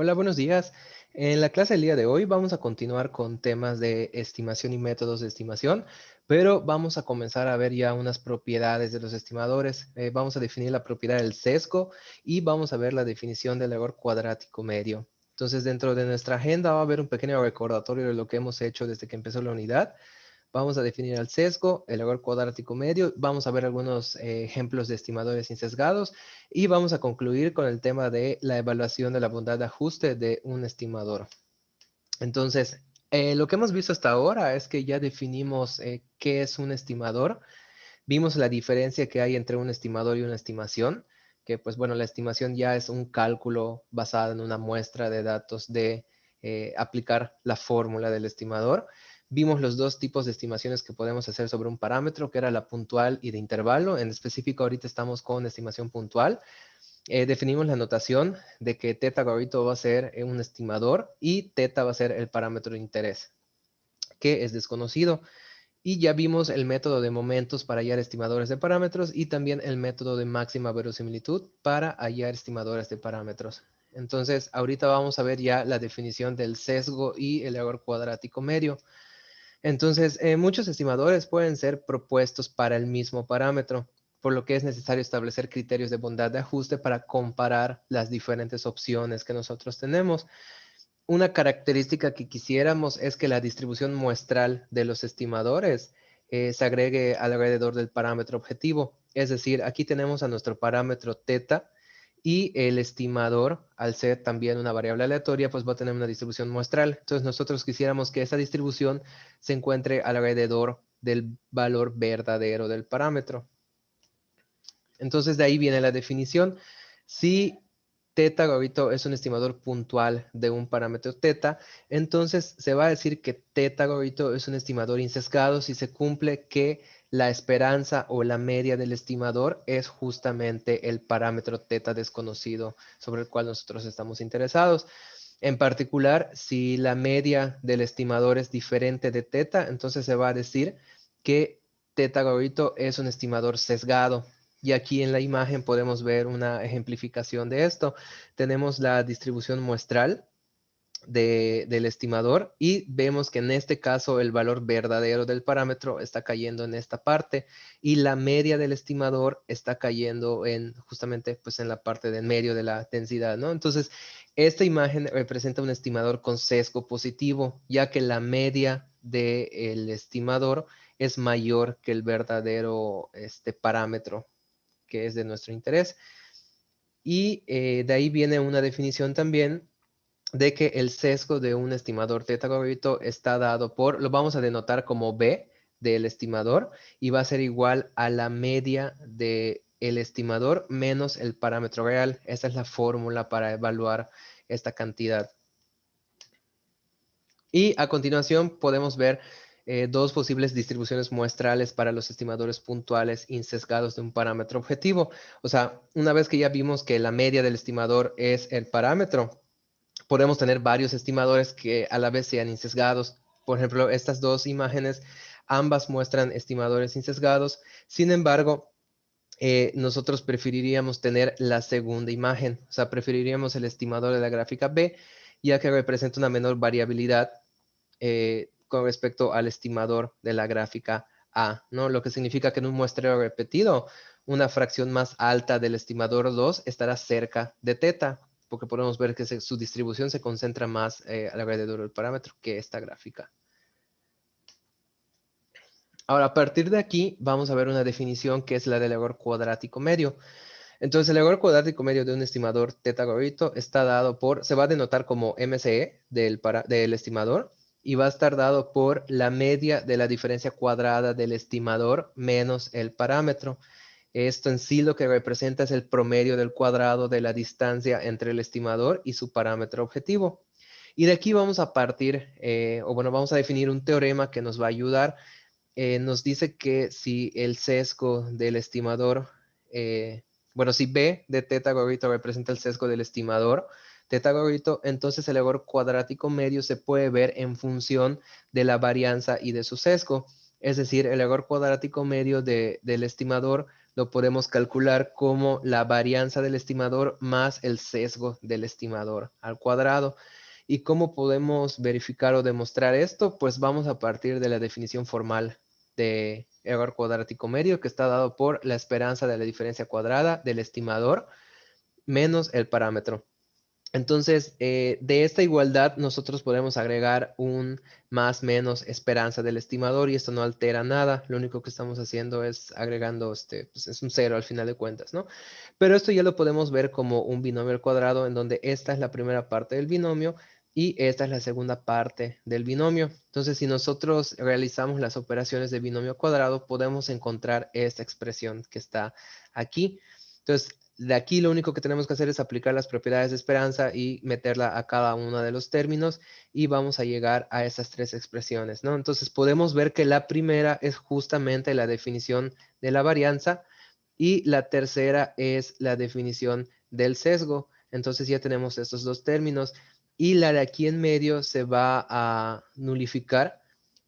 Hola, buenos días. En la clase del día de hoy vamos a continuar con temas de estimación y métodos de estimación, pero vamos a comenzar a ver ya unas propiedades de los estimadores. Vamos a definir la propiedad del sesgo y vamos a ver la definición del error cuadrático medio. Entonces, dentro de nuestra agenda va a haber un pequeño recordatorio de lo que hemos hecho desde que empezó la unidad. Vamos a definir el sesgo, el error cuadrático medio, vamos a ver algunos ejemplos de estimadores insesgados y vamos a concluir con el tema de la evaluación de la bondad de ajuste de un estimador. Entonces, lo que hemos visto hasta ahora es que ya definimos qué es un estimador. Vimos la diferencia que hay entre un estimador y una estimación, que pues bueno, la estimación ya es un cálculo basado en una muestra de datos de aplicar la fórmula del estimador. Vimos los dos tipos de estimaciones que podemos hacer sobre un parámetro, que era la puntual y de intervalo. En específico, ahorita estamos con estimación puntual. Definimos la notación de que teta ahorita va a ser un estimador y teta va a ser el parámetro de interés, que es desconocido. Y ya vimos el método de momentos para hallar estimadores de parámetros y también el método de máxima verosimilitud para hallar estimadores de parámetros. Entonces, ahorita vamos a ver ya la definición del sesgo y el error cuadrático medio. Entonces, muchos estimadores pueden ser propuestos para el mismo parámetro, por lo que es necesario establecer criterios de bondad de ajuste para comparar las diferentes opciones que nosotros tenemos. Una característica que quisiéramos es que la distribución muestral de los estimadores se agregue alrededor del parámetro objetivo. Es decir, aquí tenemos a nuestro parámetro teta y el estimador, al ser también una variable aleatoria, pues va a tener una distribución muestral. Entonces nosotros quisiéramos que esa distribución se encuentre alrededor del valor verdadero del parámetro. Entonces de ahí viene la definición. Si teta gordito es un estimador puntual de un parámetro teta, entonces se va a decir que teta gordito es un estimador insesgado si se cumple que la esperanza o la media del estimador es justamente el parámetro teta desconocido sobre el cual nosotros estamos interesados. En particular, si la media del estimador es diferente de teta, entonces se va a decir que teta gordito es un estimador sesgado. Y aquí en la imagen podemos ver una ejemplificación de esto. Tenemos la distribución muestral del estimador y vemos que en este caso el valor verdadero del parámetro está cayendo en esta parte y la media del estimador está cayendo en justamente pues en la parte del medio de la densidad, ¿no? Entonces, esta imagen representa un estimador con sesgo positivo, ya que la media del estimador es mayor que el verdadero parámetro que es de nuestro interés. Y de ahí viene una definición también de que el sesgo de un estimador teta gordito está dado por, lo vamos a denotar como B del estimador y va a ser igual a la media del estimador menos el parámetro real. Esta es la fórmula para evaluar esta cantidad. Y a continuación podemos ver dos posibles distribuciones muestrales para los estimadores puntuales insesgados de un parámetro objetivo. O sea, una vez que ya vimos que la media del estimador es el parámetro, podemos tener varios estimadores que a la vez sean insesgados. Por ejemplo, estas dos imágenes, ambas muestran estimadores insesgados. Sin embargo, nosotros preferiríamos tener la segunda imagen. O sea, preferiríamos el estimador de la gráfica B, ya que representa una menor variabilidad con respecto al estimador de la gráfica A, ¿no? Lo que significa que en un muestreo repetido, una fracción más alta del estimador 2 estará cerca de teta, porque podemos ver que su distribución se concentra más alrededor del parámetro que esta gráfica. Ahora, a partir de aquí, vamos a ver una definición que es la del error cuadrático medio. Entonces, el error cuadrático medio de un estimador teta gordito está dado por, se va a denotar como MCE del estimador y va a estar dado por la media de la diferencia cuadrada del estimador menos el parámetro. Esto en sí lo que representa es el promedio del cuadrado de la distancia entre el estimador y su parámetro objetivo. Y de aquí vamos a partir, o bueno, vamos a definir un teorema que nos va a ayudar. Nos dice que si el sesgo del estimador, bueno, si B de teta gordito representa el sesgo del estimador teta gordito, entonces el error cuadrático medio se puede ver en función de la varianza y de su sesgo. Es decir, el error cuadrático medio del estimador lo podemos calcular como la varianza del estimador más el sesgo del estimador al cuadrado. ¿Y cómo podemos verificar o demostrar esto? Pues vamos a partir de la definición formal de error cuadrático medio, que está dado por la esperanza de la diferencia cuadrada del estimador menos el parámetro. Entonces, de esta igualdad nosotros podemos agregar un más menos esperanza del estimador y esto no altera nada. Lo único que estamos haciendo es agregando, pues es un cero al final de cuentas, ¿no? Pero esto ya lo podemos ver como un binomio al cuadrado en donde esta es la primera parte del binomio y esta es la segunda parte del binomio. Entonces, si nosotros realizamos las operaciones de binomio cuadrado, podemos encontrar esta expresión que está aquí. Entonces, de aquí lo único que tenemos que hacer es aplicar las propiedades de esperanza y meterla a cada uno de los términos y vamos a llegar a esas tres expresiones, ¿no? Entonces podemos ver que la primera es justamente la definición de la varianza y la tercera es la definición del sesgo. Entonces ya tenemos estos dos términos y la de aquí en medio se va a nulificar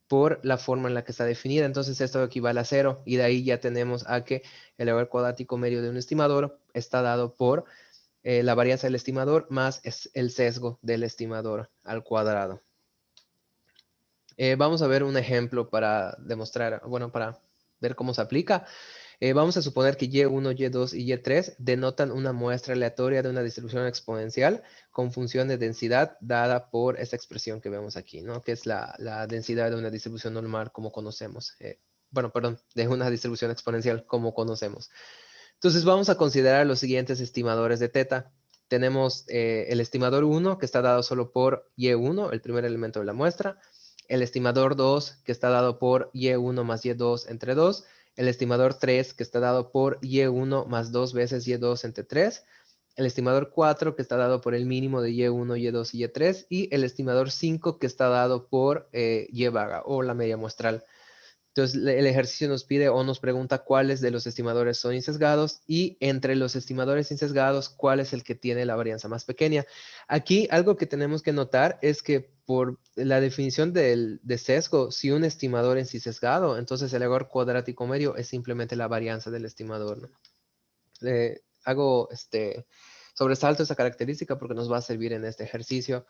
por la forma en la que está definida. Entonces esto equivale a cero y de ahí ya tenemos a que el error cuadrático medio de un estimador está dado por la varianza del estimador más el sesgo del estimador al cuadrado. Vamos a ver un ejemplo para demostrar, bueno, para ver cómo se aplica. Vamos a suponer que Y1, Y2 y Y3 denotan una muestra aleatoria de una distribución exponencial con función de densidad dada por esta expresión que vemos aquí, ¿no? Que es la densidad de una distribución normal como conocemos. Bueno, perdón, de una distribución exponencial como conocemos. Entonces vamos a considerar los siguientes estimadores de teta. Tenemos el estimador 1 que está dado solo por Y1, el primer elemento de la muestra. El estimador 2 que está dado por Y1 más Y2 entre 2. El estimador 3 que está dado por Y1 más 2 veces Y2 entre 3. El estimador 4 que está dado por el mínimo de Y1, Y2 y Y3. Y el estimador 5 que está dado por Y vaga o la media muestral. Entonces, el ejercicio nos pide o nos pregunta cuáles de los estimadores son insesgados y entre los estimadores insesgados, cuál es el que tiene la varianza más pequeña. Aquí algo que tenemos que notar es que por la definición de sesgo, si un estimador es insesgado, entonces el error cuadrático medio es simplemente la varianza del estimador, ¿no? Hago sobresalto esa característica porque nos va a servir en este ejercicio.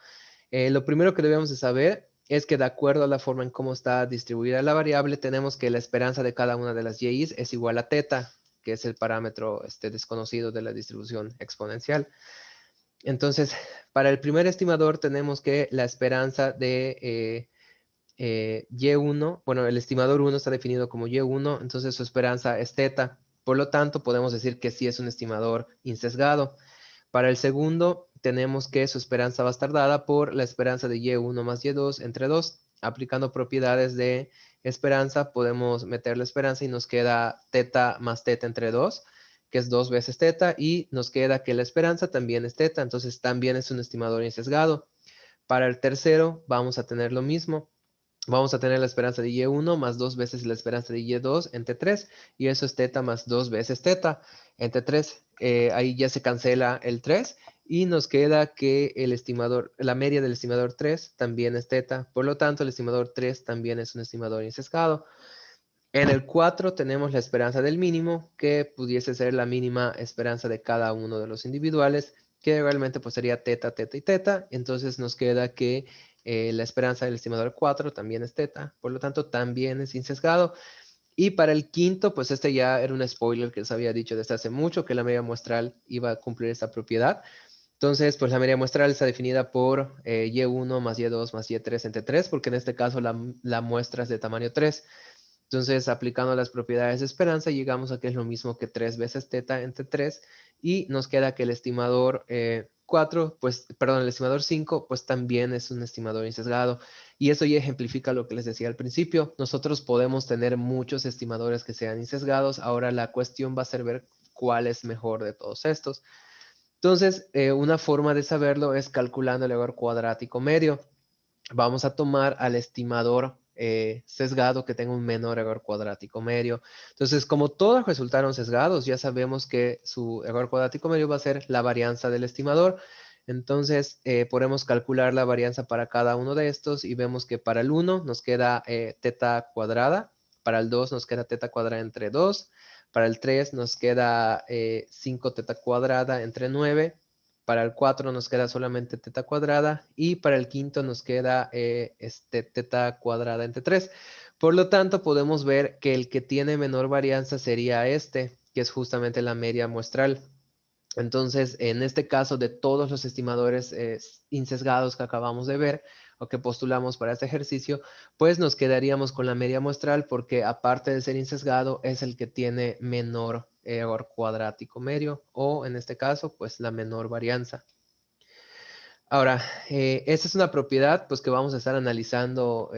Lo primero que debemos de saber es que de acuerdo a la forma en cómo está distribuida la variable, tenemos que la esperanza de cada una de las yi's es igual a teta, que es el parámetro desconocido de la distribución exponencial. Entonces, para el primer estimador tenemos que la esperanza de Y1, bueno, el estimador 1 está definido como Y1, entonces su esperanza es teta. Por lo tanto, podemos decir que sí es un estimador insesgado. Para el segundo, tenemos que su esperanza va a estar dada por la esperanza de Y1 más Y2 entre 2. Aplicando propiedades de esperanza, podemos meter la esperanza y nos queda teta más teta entre 2, que es 2 veces teta, y nos queda que la esperanza también es teta, entonces también es un estimador insesgado. Para el tercero, vamos a tener lo mismo. Vamos a tener la esperanza de Y1 más 2 veces la esperanza de Y2 entre 3. Y eso es teta más 2 veces teta entre 3. Ahí ya se cancela el 3. Y nos queda que el estimador, la media del estimador 3 también es teta. Por lo tanto, el estimador 3 también es un estimador insesgado. En el 4 tenemos la esperanza del mínimo, que pudiese ser la mínima esperanza de cada uno de los individuales, que realmente pues sería teta, teta y teta. Entonces nos queda que la esperanza del estimador 4 también es teta, por lo tanto también es insesgado. Y para el quinto, pues este ya era un spoiler que les había dicho desde hace mucho, que la media muestral iba a cumplir esta propiedad. Entonces, pues la media muestral está definida por Y1 más Y2 más Y3 entre 3, porque en este caso la muestra es de tamaño 3. Entonces, aplicando las propiedades de esperanza, llegamos a que es lo mismo que 3 veces teta entre 3 y nos queda que el estimador 4, pues, perdón, el estimador 5, pues también es un estimador insesgado. Y eso ya ejemplifica lo que les decía al principio. Nosotros podemos tener muchos estimadores que sean insesgados. Ahora la cuestión va a ser ver cuál es mejor de todos estos. Entonces, una forma de saberlo es calculando el error cuadrático medio. Vamos a tomar al estimador sesgado que tenga un menor error cuadrático medio. Entonces, como todos resultaron sesgados, ya sabemos que su error cuadrático medio va a ser la varianza del estimador. Entonces, podemos calcular la varianza para cada uno de estos y vemos que para el 1 nos queda teta cuadrada, para el 2 nos queda teta cuadrada entre 2, Para el 3 nos queda 5 teta cuadrada entre 9. Para el 4 nos queda solamente teta cuadrada. Y para el quinto nos queda teta cuadrada entre 3. Por lo tanto, podemos ver que el que tiene menor varianza sería este, que es justamente la media muestral. Entonces, en este caso, de todos los estimadores insesgados que acabamos de ver o que postulamos para este ejercicio, pues nos quedaríamos con la media muestral porque aparte de ser insesgado, es el que tiene menor error cuadrático medio o en este caso, pues la menor varianza. Ahora, esta es una propiedad pues que vamos a estar analizando,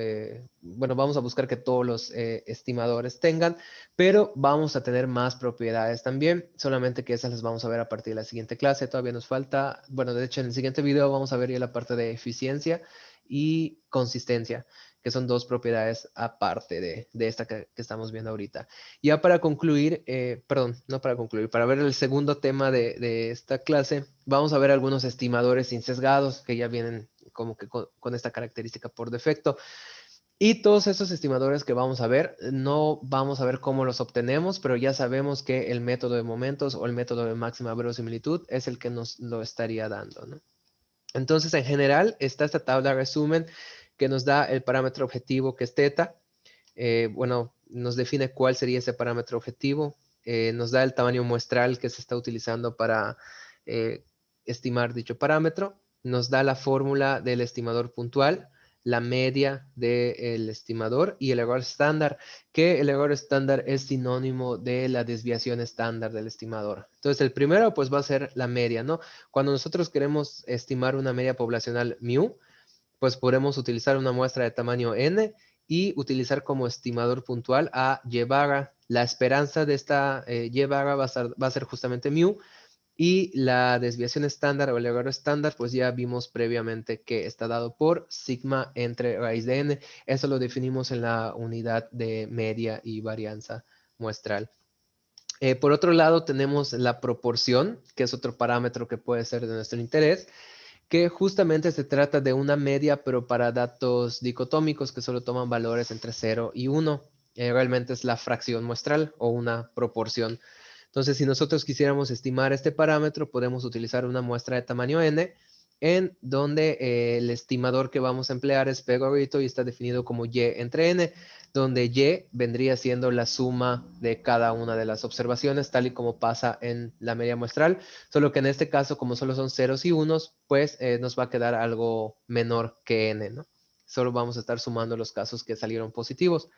bueno, vamos a buscar que todos los estimadores tengan, pero vamos a tener más propiedades también, solamente que esas las vamos a ver a partir de la siguiente clase. Todavía nos falta, bueno, de hecho en el siguiente video vamos a ver ya la parte de eficiencia y consistencia, que son dos propiedades aparte de esta que estamos viendo ahorita. Ya para concluir, perdón, no para concluir, para ver el segundo tema de esta clase, vamos a ver algunos estimadores insesgados que ya vienen como que con esta característica por defecto. Y todos esos estimadores que vamos a ver, no vamos a ver cómo los obtenemos, pero ya sabemos que el método de momentos o el método de máxima verosimilitud es el que nos lo estaría dando, ¿no? Entonces, en general, está esta tabla de resumen que nos da el parámetro objetivo que es teta. Bueno, nos define cuál sería ese parámetro objetivo. Nos da el tamaño muestral que se está utilizando para estimar dicho parámetro. Nos da la fórmula del estimador puntual, la media del estimador y el error estándar, que el error estándar es sinónimo de la desviación estándar del estimador. Entonces, el primero pues va a ser la media, ¿no? Cuando nosotros queremos estimar una media poblacional mu, pues podemos utilizar una muestra de tamaño n y utilizar como estimador puntual a y barra. La esperanza de esta y barra va a ser justamente mu y la desviación estándar o el error estándar, pues ya vimos previamente que está dado por sigma entre raíz de n. Eso lo definimos en la unidad de media y varianza muestral. Por otro lado, tenemos la proporción, que es otro parámetro que puede ser de nuestro interés, que justamente se trata de una media, pero para datos dicotómicos que solo toman valores entre 0 y 1. Realmente es la fracción muestral o una proporción. Entonces, si nosotros quisiéramos estimar este parámetro, podemos utilizar una muestra de tamaño n, en donde el estimador que vamos a emplear es P gorrito y está definido como y entre n, donde y vendría siendo la suma de cada una de las observaciones, tal y como pasa en la media muestral, solo que en este caso, como solo son ceros y unos, pues nos va a quedar algo menor que n, ¿no? Solo vamos a estar sumando los casos que salieron positivos.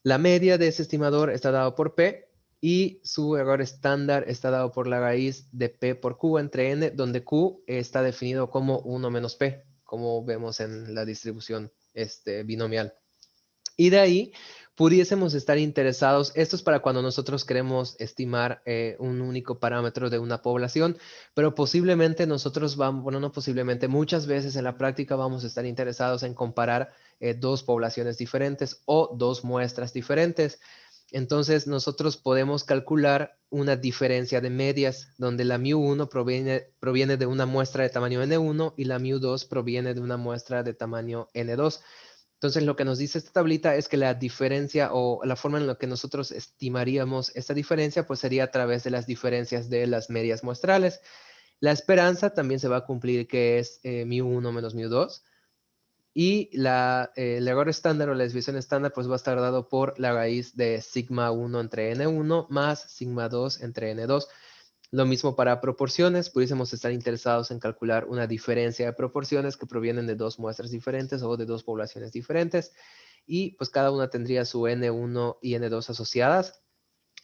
La media de ese estimador está dado por P y su error estándar está dado por la raíz de P por Q entre N, donde Q está definido como 1 menos P, como vemos en la distribución binomial. Y de ahí pudiésemos estar interesados, esto es para cuando nosotros queremos estimar un único parámetro de una población, pero posiblemente nosotros vamos, bueno, no posiblemente, muchas veces en la práctica vamos a estar interesados en comparar dos poblaciones diferentes o dos muestras diferentes. Entonces nosotros podemos calcular una diferencia de medias, donde la mu1 proviene de una muestra de tamaño n1 y la mu2 proviene de una muestra de tamaño n2. Entonces, lo que nos dice esta tablita es que la diferencia o la forma en la que nosotros estimaríamos esta diferencia, pues sería a través de las diferencias de las medias muestrales. La esperanza también se va a cumplir, que es mu1 menos mu2. Y el error estándar o la desviación estándar, pues va a estar dado por la raíz de sigma 1 entre n1 más sigma 2 entre n2. Lo mismo para proporciones, pudiésemos estar interesados en calcular una diferencia de proporciones que provienen de dos muestras diferentes o de dos poblaciones diferentes y pues cada una tendría su N1 y N2 asociadas.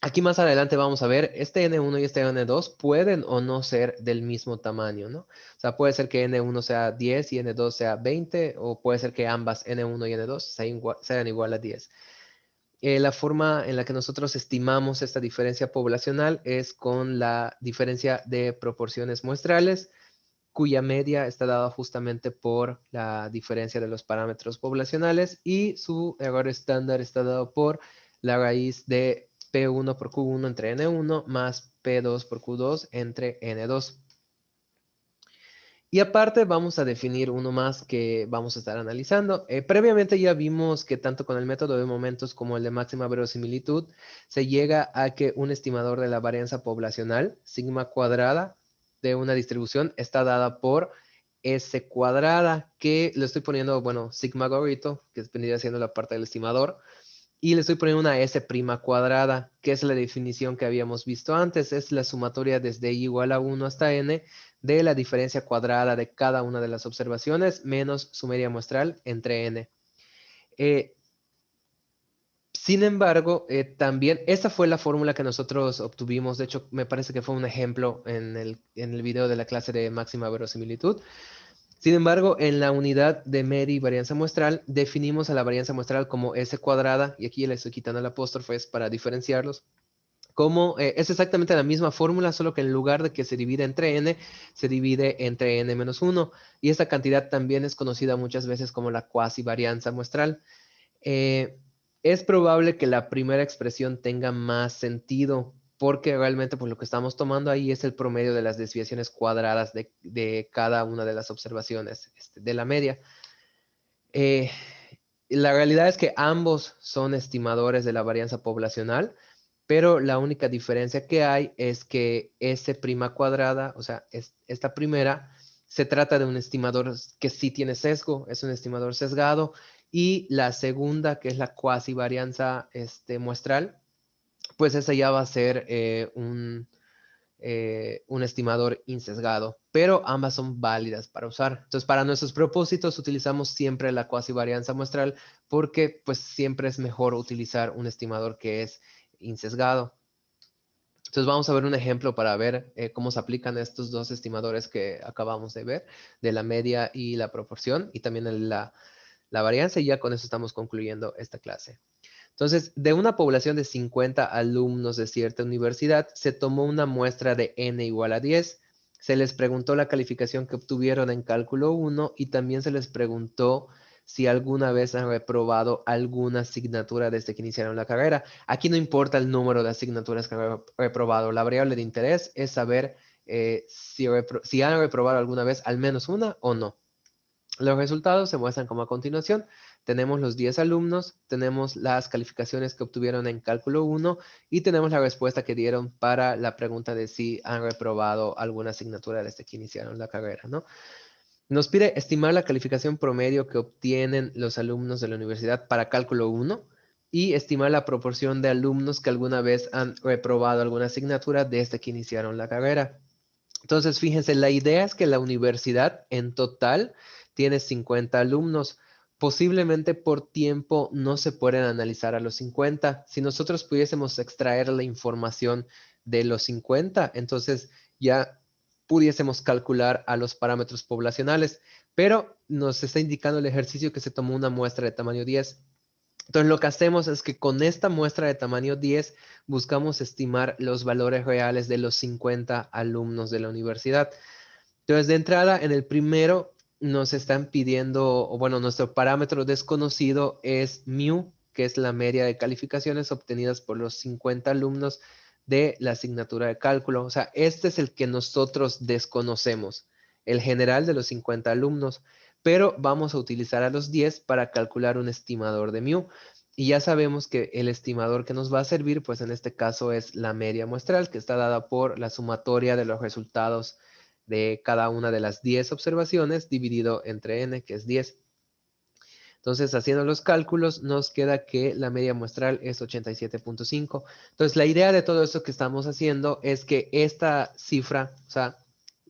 Aquí más adelante vamos a ver, este N1 y este N2 pueden o no ser del mismo tamaño, ¿no? O sea, puede ser que N1 sea 10 y N2 sea 20, o puede ser que ambas N1 y N2 sean igual a 10. La forma en la que nosotros estimamos esta diferencia poblacional es con la diferencia de proporciones muestrales, cuya media está dada justamente por la diferencia de los parámetros poblacionales y su error estándar está dado por la raíz de P1 por Q1 entre N1 más P2 por Q2 entre N2. Y aparte vamos a definir uno más que vamos a estar analizando. Previamente ya vimos que tanto con el método de momentos como el de máxima verosimilitud se llega a que un estimador de la varianza poblacional, sigma cuadrada de una distribución, está dada por S cuadrada, que le estoy poniendo, bueno, sigma gorrito, que vendría siendo la parte del estimador, y le estoy poniendo una S prima cuadrada, que es la definición que habíamos visto antes. Es la sumatoria desde i igual a 1 hasta n de la diferencia cuadrada de cada una de las observaciones menos su media muestral entre n. Sin embargo, también esta fue la fórmula que nosotros obtuvimos. De hecho, me parece que fue un ejemplo en el video de la clase de máxima verosimilitud. Sin embargo, en la unidad de media y varianza muestral, definimos a la varianza muestral como S cuadrada, y aquí le estoy quitando el apóstrofe para diferenciarlos, como es exactamente la misma fórmula, solo que en lugar de que se divide entre n, se divide entre n menos 1, y esta cantidad también es conocida muchas veces como la cuasi varianza muestral. Es probable que la primera expresión tenga más sentido, porque realmente pues, lo que estamos tomando ahí es el promedio de las desviaciones cuadradas de cada una de las observaciones de la media. La realidad es que ambos son estimadores de la varianza poblacional, pero la única diferencia que hay es que S prima cuadrada, o sea, esta primera, se trata de un estimador que sí tiene sesgo, es un estimador sesgado, y la segunda, que es la cuasi varianza muestral, pues esa ya va a ser un estimador insesgado, pero ambas son válidas para usar. Entonces, para nuestros propósitos utilizamos siempre la cuasi varianza muestral porque pues siempre es mejor utilizar un estimador que es insesgado. Entonces vamos a ver un ejemplo para ver cómo se aplican estos dos estimadores que acabamos de ver, de la media y la proporción, y también la varianza, y ya con eso estamos concluyendo esta clase. Entonces, de una población de 50 alumnos de cierta universidad, se tomó una muestra de n igual a 10. Se les preguntó la calificación que obtuvieron en cálculo 1 y también se les preguntó si alguna vez han reprobado alguna asignatura desde que iniciaron la carrera. Aquí no importa el número de asignaturas que han reprobado. La variable de interés es saber si han reprobado alguna vez al menos una o no. Los resultados se muestran como a continuación. Tenemos los 10 alumnos, tenemos las calificaciones que obtuvieron en cálculo 1 y tenemos la respuesta que dieron para la pregunta de si han reprobado alguna asignatura desde que iniciaron la carrera, ¿no? Nos pide estimar la calificación promedio que obtienen los alumnos de la universidad para cálculo 1 y estimar la proporción de alumnos que alguna vez han reprobado alguna asignatura desde que iniciaron la carrera. Entonces, fíjense, la idea es que la universidad en total tiene 50 alumnos. Posiblemente por tiempo no se pueden analizar a los 50. Si nosotros pudiésemos extraer la información de los 50, entonces ya pudiésemos calcular a los parámetros poblacionales, pero nos está indicando el ejercicio que se tomó una muestra de tamaño 10. Entonces lo que hacemos es que con esta muestra de tamaño 10 buscamos estimar los valores reales de los 50 alumnos de la universidad. Entonces de entrada en el primero nos están pidiendo, o bueno, nuestro parámetro desconocido es mu, que es la media de calificaciones obtenidas por los 50 alumnos de la asignatura de cálculo. O sea, este es el que nosotros desconocemos, el general de los 50 alumnos, pero vamos a utilizar a los 10 para calcular un estimador de mu. Y ya sabemos que el estimador que nos va a servir, pues en este caso es la media muestral, que está dada por la sumatoria de los resultados de cada una de las 10 observaciones dividido entre n, que es 10. Entonces, haciendo los cálculos, nos queda que la media muestral es 87.5. Entonces, la idea de todo esto que estamos haciendo es que esta cifra, o sea,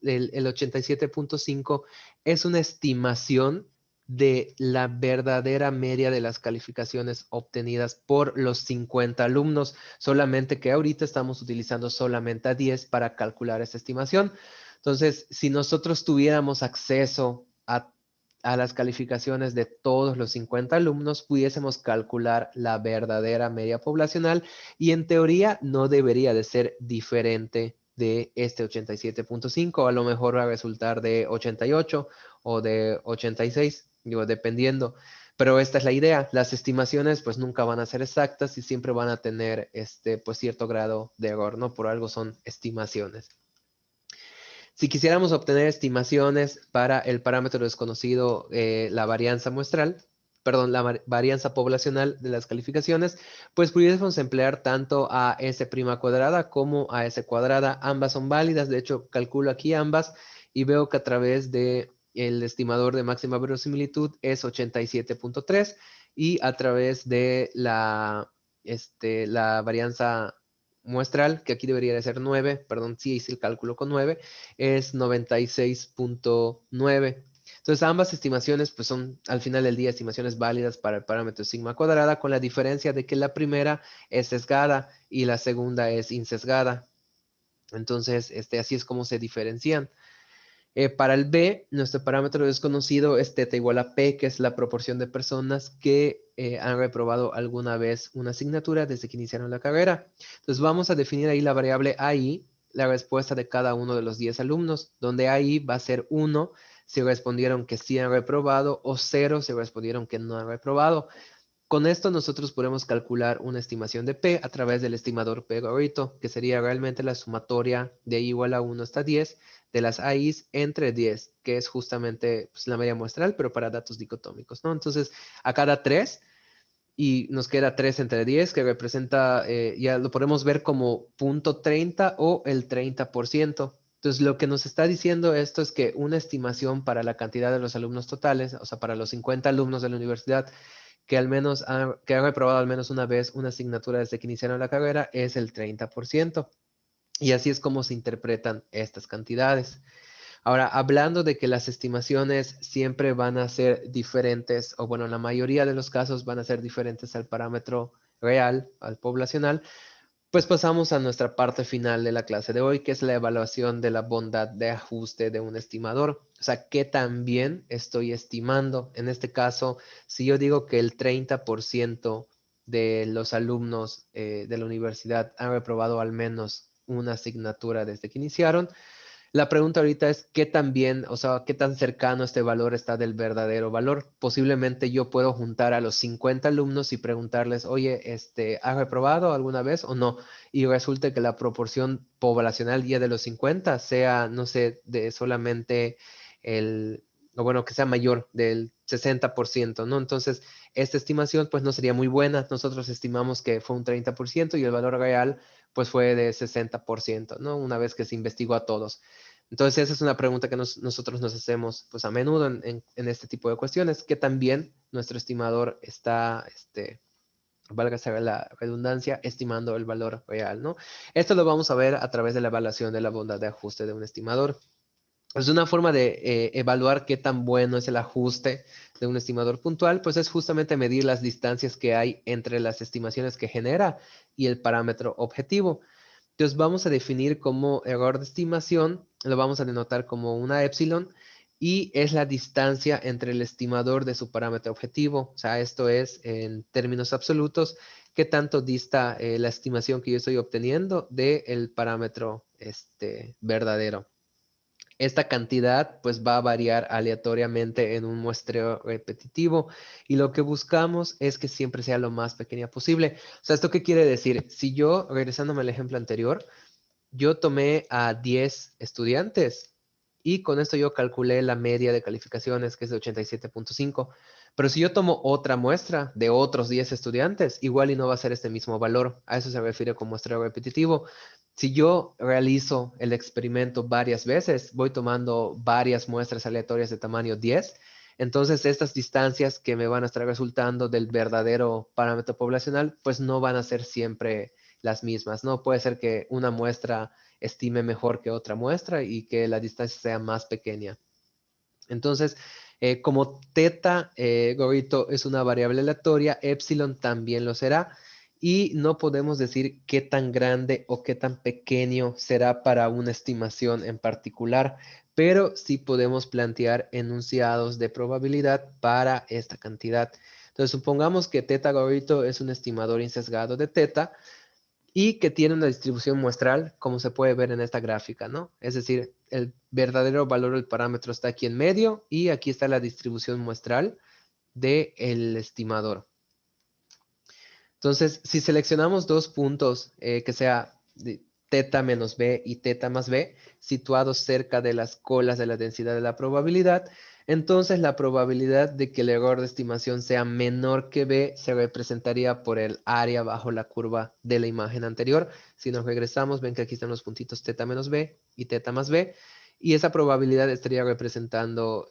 el 87.5, es una estimación de la verdadera media de las calificaciones obtenidas por los 50 alumnos, solamente que ahorita estamos utilizando solamente a 10 para calcular esta estimación. Entonces, si nosotros tuviéramos acceso a las calificaciones de todos los 50 alumnos, pudiésemos calcular la verdadera media poblacional y en teoría no debería de ser diferente de este 87.5, a lo mejor va a resultar de 88 o de 86, digo, dependiendo. Pero esta es la idea, las estimaciones pues nunca van a ser exactas y siempre van a tener pues cierto grado de error, ¿no? Por algo son estimaciones. Si quisiéramos obtener estimaciones para el parámetro desconocido, la varianza muestral, perdón, la varianza poblacional de las calificaciones, pues pudiésemos emplear tanto a S' cuadrada como a S cuadrada. Ambas son válidas, de hecho calculo aquí ambas y veo que a través de el estimador de máxima verosimilitud es 87.3 y a través de la varianza muestral, que aquí debería de ser 9, perdón, sí hice el cálculo con 9, es 96.9. Entonces ambas estimaciones pues son al final del día estimaciones válidas para el parámetro sigma cuadrada, con la diferencia de que la primera es sesgada y la segunda es insesgada. Entonces así es como se diferencian. Para el B, nuestro parámetro desconocido es θ igual a P, que es la proporción de personas que han reprobado alguna vez una asignatura desde que iniciaron la carrera. Entonces vamos a definir ahí la variable AI, la respuesta de cada uno de los 10 alumnos, donde AI va a ser 1 si respondieron que sí han reprobado o 0 si respondieron que no han reprobado. Con esto nosotros podemos calcular una estimación de P a través del estimador P gorrito, que sería realmente la sumatoria de I igual a 1 hasta 10 de las AIs entre 10, que es justamente pues, la media muestral, pero para datos dicotómicos, ¿no? Entonces, acá da 3 y nos queda 3 entre 10, que representa, ya lo podemos ver como 0.30 o el 30%. Entonces, lo que nos está diciendo esto es que una estimación para la cantidad de los alumnos totales, o sea, para los 50 alumnos de la universidad, que al menos que han reprobado al menos una vez una asignatura desde que iniciaron la carrera es el 30%. Y así es como se interpretan estas cantidades. Ahora, hablando de que las estimaciones siempre van a ser diferentes, o bueno, en la mayoría de los casos van a ser diferentes al parámetro real, al poblacional, pues pasamos a nuestra parte final de la clase de hoy, que es la evaluación de la bondad de ajuste de un estimador. O sea, ¿qué tan bien estoy estimando? En este caso, si yo digo que el 30% de los alumnos de la universidad han reprobado al menos una asignatura desde que iniciaron, la pregunta ahorita es qué tan bien, o sea, qué tan cercano este valor está del verdadero valor. Posiblemente yo puedo juntar a los 50 alumnos y preguntarles, oye, ¿has reprobado alguna vez o no? Y resulta que la proporción poblacional ya de los 50 sea, no sé, de solamente o bueno, que sea mayor del 60%, ¿no? Entonces, esta estimación pues no sería muy buena. Nosotros estimamos que fue un 30% y el valor real pues fue de 60%, ¿no? Una vez que se investigó a todos. Entonces, esa es una pregunta que nosotros nos hacemos pues a menudo en este tipo de cuestiones, que también nuestro estimador está, valga la redundancia, estimando el valor real, ¿no? Esto lo vamos a ver a través de la evaluación de la bondad de ajuste de un estimador. Es una forma de evaluar qué tan bueno es el ajuste de un estimador puntual, pues es justamente medir las distancias que hay entre las estimaciones que genera y el parámetro objetivo. Entonces vamos a definir como error de estimación, lo vamos a denotar como una epsilon, y es la distancia entre el estimador de su parámetro objetivo. O sea, esto es en términos absolutos, qué tanto dista la estimación que yo estoy obteniendo del parámetro verdadero. Esta cantidad pues va a variar aleatoriamente en un muestreo repetitivo y lo que buscamos es que siempre sea lo más pequeña posible. O sea, ¿esto qué quiere decir? Si yo, regresándome al ejemplo anterior, yo tomé a 10 estudiantes y con esto yo calculé la media de calificaciones, que es de 87.5. Pero si yo tomo otra muestra de otros 10 estudiantes, igual y no va a ser este mismo valor. A eso se refiere con muestreo repetitivo. Si yo realizo el experimento varias veces, voy tomando varias muestras aleatorias de tamaño 10, entonces estas distancias que me van a estar resultando del verdadero parámetro poblacional, pues no van a ser siempre las mismas, ¿no? Puede ser que una muestra estime mejor que otra muestra y que la distancia sea más pequeña. Entonces, como teta, gorrito, es una variable aleatoria, epsilon también lo será, y no podemos decir qué tan grande o qué tan pequeño será para una estimación en particular, pero sí podemos plantear enunciados de probabilidad para esta cantidad. Entonces, supongamos que teta gorrito es un estimador insesgado de teta, y que tiene una distribución muestral, como se puede ver en esta gráfica, ¿no? Es decir, el verdadero valor del parámetro está aquí en medio y aquí está la distribución muestral del estimador. Entonces, si seleccionamos dos puntos que sea teta menos b y teta más b, situados cerca de las colas de la densidad de la probabilidad, entonces la probabilidad de que el error de estimación sea menor que b se representaría por el área bajo la curva de la imagen anterior. Si nos regresamos, ven que aquí están los puntitos teta menos b y teta más b, y esa probabilidad estaría representando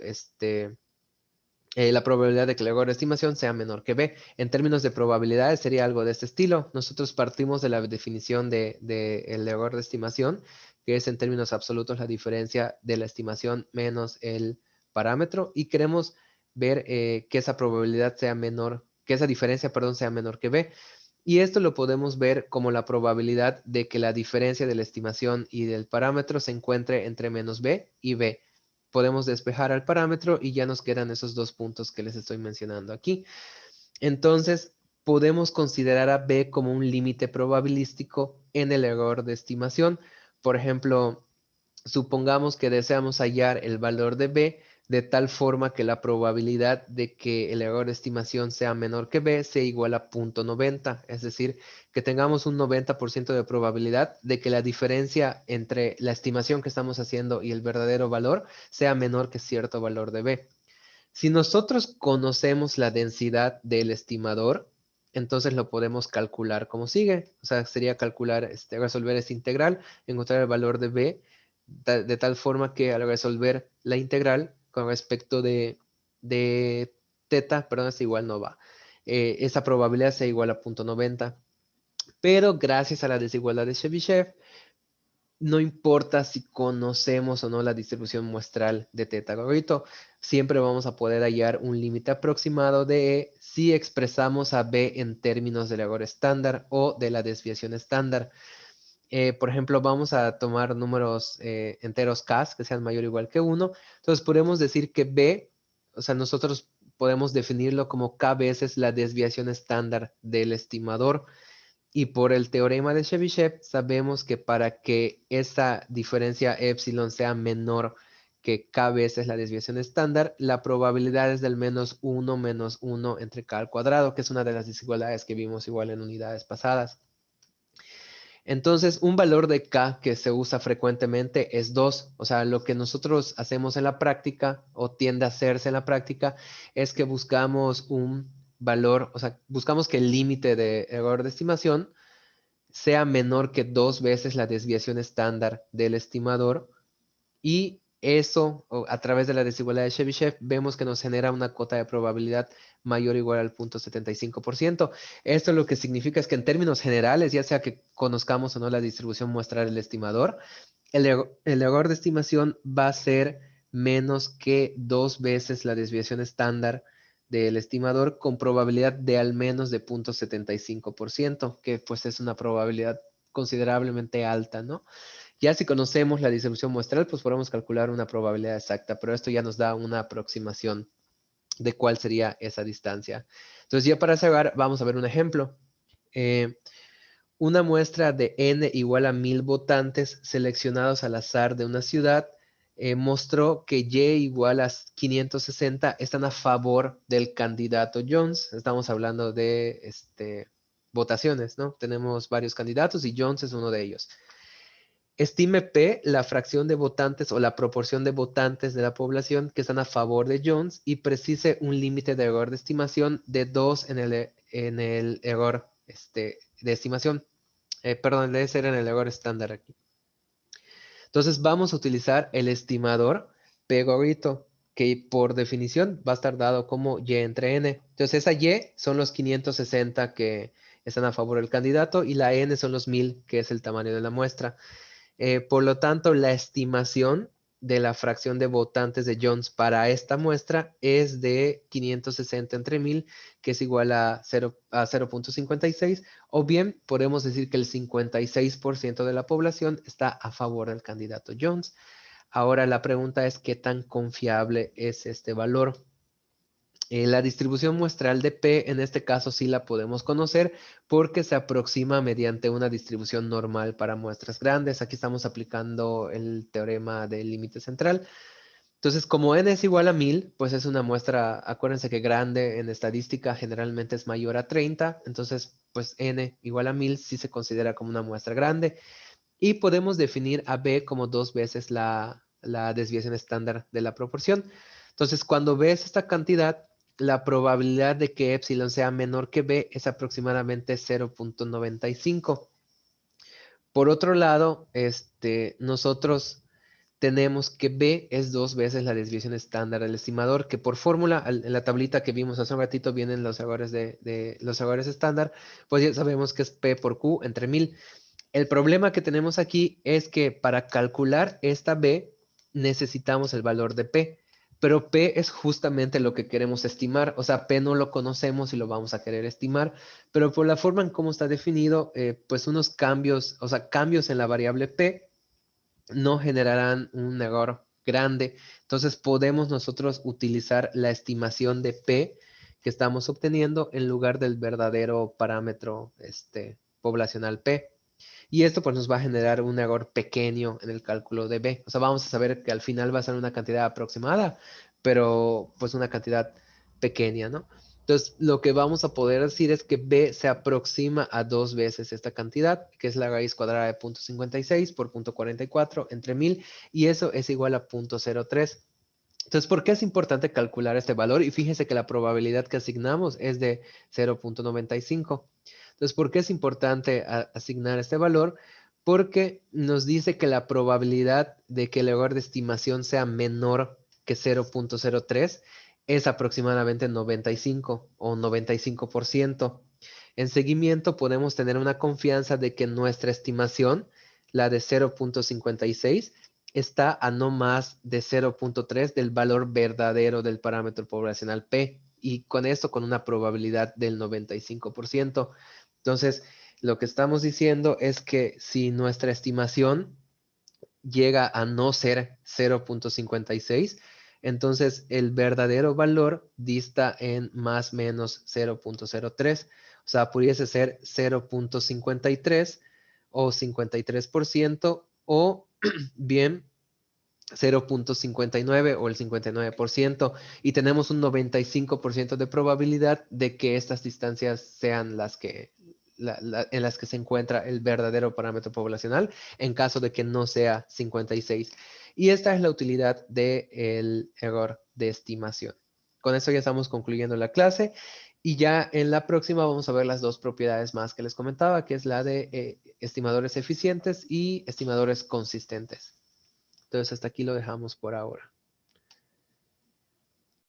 la probabilidad de que el error de estimación sea menor que b. En términos de probabilidades sería algo de este estilo. Nosotros partimos de la definición del error de estimación, que es en términos absolutos la diferencia de la estimación menos el parámetro, y queremos ver que esa probabilidad sea menor, que esa diferencia, perdón, sea menor que b. Y esto lo podemos ver como la probabilidad de que la diferencia de la estimación y del parámetro se encuentre entre menos b y b. Podemos despejar al parámetro y ya nos quedan esos dos puntos que les estoy mencionando aquí. Entonces, podemos considerar a b como un límite probabilístico en el error de estimación. Por ejemplo, supongamos que deseamos hallar el valor de b de tal forma que la probabilidad de que el error de estimación sea menor que b sea igual a 0.90, es decir, que tengamos un 90% de probabilidad de que la diferencia entre la estimación que estamos haciendo y el verdadero valor sea menor que cierto valor de b. Si nosotros conocemos la densidad del estimador, entonces lo podemos calcular como sigue. O sea, sería calcular, resolver esta integral, encontrar el valor de b, de tal forma que al resolver la integral con respecto de teta, perdón, es igual no va. Esa probabilidad sea igual a 0.90. Pero gracias a la desigualdad de Chebyshev, no importa si conocemos o no la distribución muestral de teta gorrito, siempre vamos a poder hallar un límite aproximado de E si expresamos a B en términos del error estándar o de la desviación estándar. Por ejemplo, vamos a tomar números enteros K, que sean mayor o igual que 1. Entonces podemos decir que B, o sea, nosotros podemos definirlo como K veces la desviación estándar del estimador. Y por el teorema de Chebyshev sabemos que para que esa diferencia epsilon sea menor que k veces la desviación estándar, la probabilidad es del menos 1 entre k al cuadrado, que es una de las desigualdades que vimos igual en unidades pasadas. Entonces, un valor de k que se usa frecuentemente es 2. O sea, lo que nosotros hacemos en la práctica o tiende a hacerse en la práctica es que buscamos un valor, o sea, buscamos que el límite de error de estimación sea menor que 2 veces la desviación estándar del estimador, y eso, a través de la desigualdad de Chebyshev, vemos que nos genera una cota de probabilidad mayor o igual al 0.75%. Esto lo que significa es que en términos generales, ya sea que conozcamos o no la distribución muestral del estimador, el error de estimación va a ser menos que 2 veces la desviación estándar del estimador con probabilidad de al menos de 0.75%, que pues es una probabilidad considerablemente alta, ¿no? Ya si conocemos la distribución muestral, pues podemos calcular una probabilidad exacta, pero esto ya nos da una aproximación de cuál sería esa distancia. Entonces ya para cerrar, vamos a ver un ejemplo. Eh, una muestra de n igual a 1000 votantes seleccionados al azar de una ciudad mostró que y igual a 560 están a favor del candidato Jones. Estamos hablando de votaciones, ¿no? Tenemos varios candidatos y Jones es uno de ellos. Estime P la fracción de votantes o la proporción de votantes de la población que están a favor de Jones y precise un límite de error de estimación de 2 en el error de estimación. Perdón, debe ser en el error estándar aquí. Entonces vamos a utilizar el estimador P gorrito, que por definición va a estar dado como Y entre N. Entonces esa Y son los 560 que están a favor del candidato y la N son los 1000, que es el tamaño de la muestra. Por lo tanto, la estimación de la fracción de votantes de Jones para esta muestra es de 560 entre 1000, que es igual a 0.56, o bien podemos decir que el 56% de la población está a favor del candidato Jones. Ahora la pregunta es qué tan confiable es este valor. La distribución muestral de P, en este caso sí la podemos conocer porque se aproxima mediante una distribución normal para muestras grandes. Aquí estamos aplicando el teorema del límite central. Entonces, como n es igual a 1000, pues es una muestra, acuérdense que grande en estadística generalmente es mayor a 30, entonces pues n igual a 1000 sí se considera como una muestra grande. Y podemos definir a B como 2 veces la desviación estándar de la proporción. Entonces, cuando B es esta cantidad, la probabilidad de que epsilon sea menor que B es aproximadamente 0.95. Por otro lado, nosotros tenemos que B es 2 veces la desviación estándar del estimador, que por fórmula, en la tablita que vimos hace un ratito, vienen los errores de los errores estándar, pues ya sabemos que es P por Q entre 1000. El problema que tenemos aquí es que para calcular esta B necesitamos el valor de P, pero P es justamente lo que queremos estimar, o sea, P no lo conocemos y lo vamos a querer estimar, pero por la forma en cómo está definido, pues unos cambios, o sea, cambios en la variable P no generarán un error grande. Entonces podemos nosotros utilizar la estimación de P que estamos obteniendo en lugar del verdadero parámetro poblacional P. Y esto pues nos va a generar un error pequeño en el cálculo de B. O sea, vamos a saber que al final va a ser una cantidad aproximada, pero pues una cantidad pequeña, ¿no? Entonces, lo que vamos a poder decir es que B se aproxima a 2 veces esta cantidad, que es la raíz cuadrada de 0.56 por 0.44 entre 1000, y eso es igual a 0.03. Entonces, ¿por qué es importante calcular este valor? Y fíjese que la probabilidad que asignamos es de 0.95. Entonces, ¿por qué es importante asignar este valor? Porque nos dice que la probabilidad de que el error de estimación sea menor que 0.03 es aproximadamente 95 o 95%. En seguimiento, podemos tener una confianza de que nuestra estimación, la de 0.56, está a no más de 0.3 del valor verdadero del parámetro poblacional P, y con esto con una probabilidad del 95%. Entonces, lo que estamos diciendo es que si nuestra estimación llega a no ser 0.56, entonces el verdadero valor dista en más o menos 0.03. O sea, pudiese ser 0.53 o 53%, o bien 0.59 o el 59%, y tenemos un 95% de probabilidad de que estas distancias sean las que en las que se encuentra el verdadero parámetro poblacional, en caso de que no sea 56. Y esta es la utilidad del error de estimación. Con eso ya estamos concluyendo la clase, y ya en la próxima vamos a ver las dos propiedades más que les comentaba, que es la de estimadores eficientes y estimadores consistentes. Entonces hasta aquí lo dejamos por ahora.